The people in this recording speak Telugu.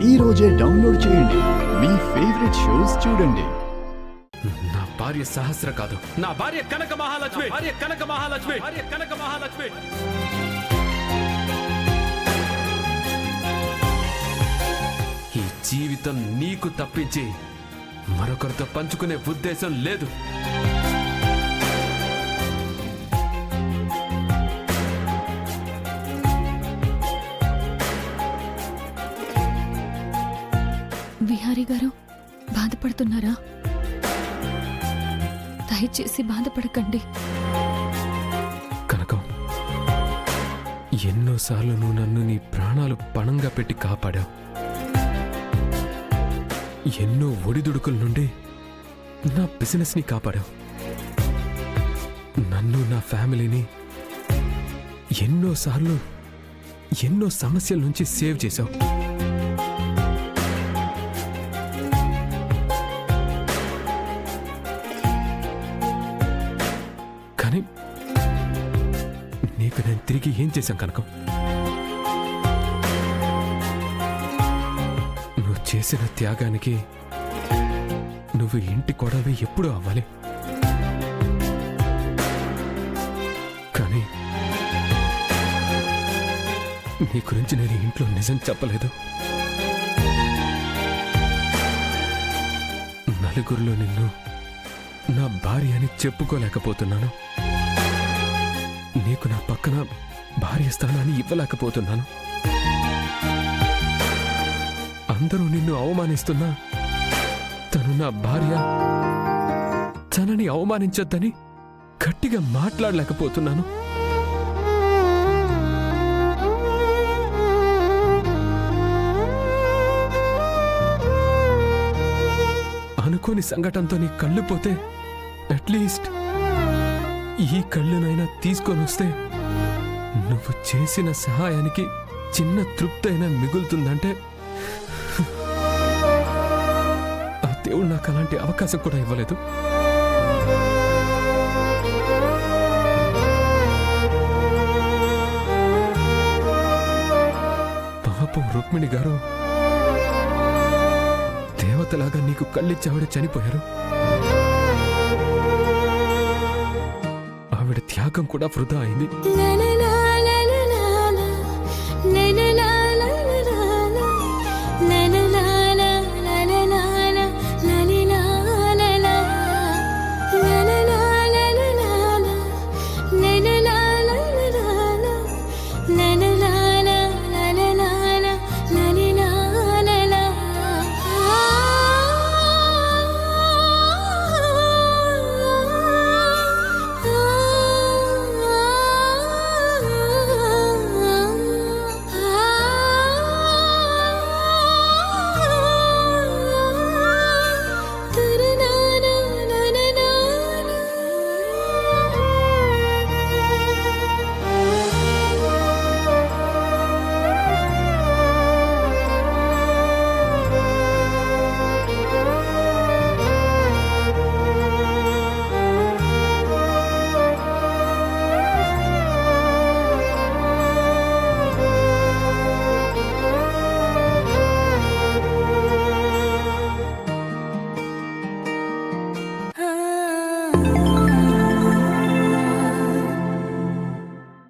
ఈ రోజే డౌన్లోడ్ చేయండి. మీ ఫేవరెట్ షోస్ చూడండి. నా భార్య సహస్ర కాదు, నా భార్య కనక మహాలక్ష్మి. ఈ జీవితం నీకు తప్పించి మరొకరితో పంచుకునే ఉద్దేశం లేదు. విహారీ గారు బాధపడుతున్నారా? దయచేసి బాధపడకండి. కనకం, ఎన్నోసార్లు నువ్వు నన్ను నీ ప్రాణాలు పణంగా పెట్టి కాపాడావు. ఎన్నో ఒడిదుడుకుల నుండి నా బిజినెస్ ని కాపాడావు. నన్ను, నా ఫ్యామిలీని ఎన్నోసార్లు ఎన్నో సమస్యల నుంచి సేవ్ చేశావు. కానీ నీకు నేను తిరిగి ఏం చేశాను కనకం? నువ్వు చేసిన త్యాగానికి నువ్వు ఇంటి కొడవి ఎప్పుడూ అవ్వాలి. కానీ నీ గురించి నేను ఇంట్లో నిజం చెప్పలేదు. నలుగురిలో నిన్ను నా భార్య అని చెప్పుకోలేకపోతున్నాను. నీకు నా పక్కన భార్య స్థానాన్ని ఇవ్వలేకపోతున్నాను. అందరూ నిన్ను అవమానిస్తున్నా తను నా భార్య, తనని అవమానించొద్దని గట్టిగా మాట్లాడలేకపోతున్నాను. అనుకోని సంఘటనతో నీ కళ్ళు పోతే అట్లీస్ట్ ఈ కళ్ళునైనా తీసుకొని వస్తే నువ్వు చేసిన సహాయానికి చిన్న తృప్తి అయినా మిగులుతుందంటే ఆ దేవుడు నాకు అలాంటి అవకాశం కూడా ఇవ్వలేదు. పాపం రుక్మిణి గారు దేవతలాగా నీకు కళ్ళిచ్చావిడ చనిపోయారు. ఆవిడ త్యాగం కూడా వృధా అయింది.